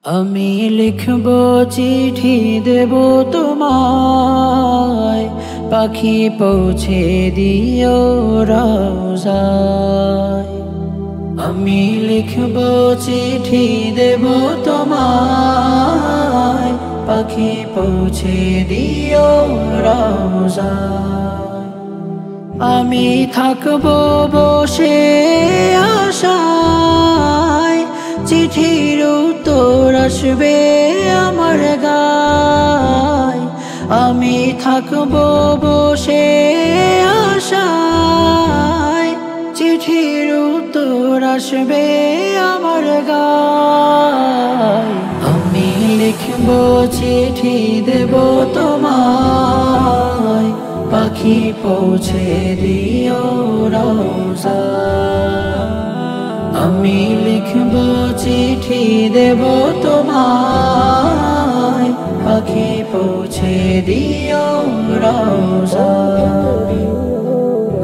আমি লিখব চিঠি দেব তোমায়, পাখি পৌঁছে দিও রওজায়। আমি লিখব চিঠি দেব তোমায়, পাখি পৌঁছে দিও রওজায়। আমি থাকব বসে আশায়, চিঠির উত্তর আসবে আমার গায়। আমি থাকব বসে আশায়, চিঠির উত্তর আসবে আমার গায়। আমি লিখব চিঠি দেব তোমায়, পাখি পৌঁছে দিও রওজায়। আমি লিখব চিঠি দেব তোমায়, পাখি পৌঁছে দিও রওজায়।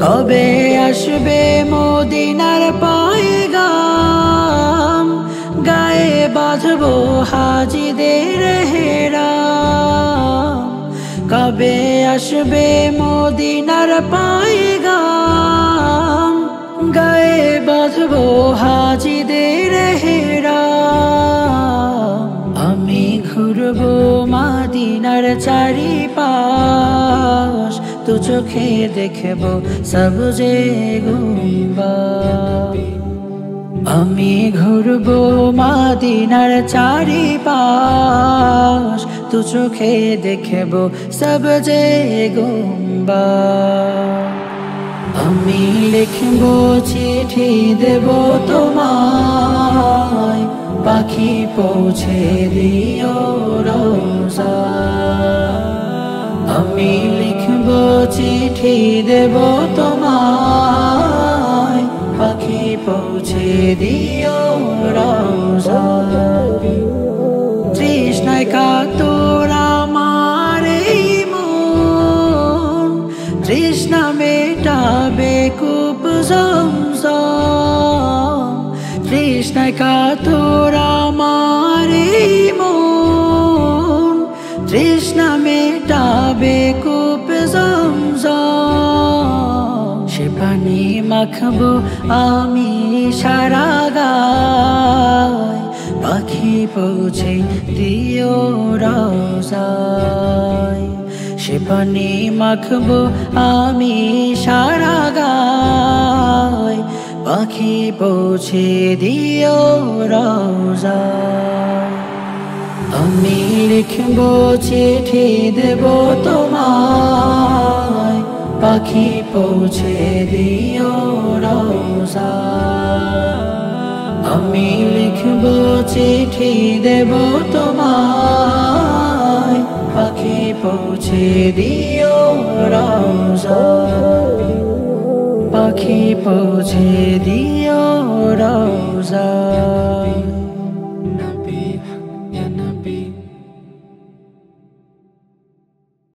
কবে আসবে মদিনার পয়গাম, গায়ে বাঁধবো হাজিদের হেরাম। কবে আসবে মদিনার পয়গাম, গায়ে বাঁধবো হাজিদের হেরাম। আমি ঘুরবো মদিনার চারিপাশ, দু চোখে দেখবো সবজে গুম্বাদ। আমি ঘুরবো মদিনার চারিপাশ, দু চোখে দেখবো সবজে গুম্বাদ। আমি লিখব চিঠি দেব তোমায়, পাখি পৌঁছে দিও রওজায়। আমি লিখব চিঠি দেব তোমায়, পাখি পৌঁছে দিও রওজায়। তৃষ্ণায় কাতর আমার এই মন, তৃষ্ণা মেটাবে কূপ জমজম। তৃষ্ণায় কাতর আমার এই মন, তৃষ্ণা মেটাবে কূপ জমজম। সে পানি মাখবো আমি সারা গায়, পাখি পৌঁছে দিও রওজায়। সে পানি মাখবো আমি সারা গায়, পাখি পৌঁছে দিও রওজায়। আমি লিখব চিঠি দেব তোমায়, পাখি পৌঁছে দিও রওজায়। আমি লিখব চিঠি দেব তোমায়, পাখি পৌঁছে দিও রওজায়। পাখি পৌঁছে দিও রওজায়।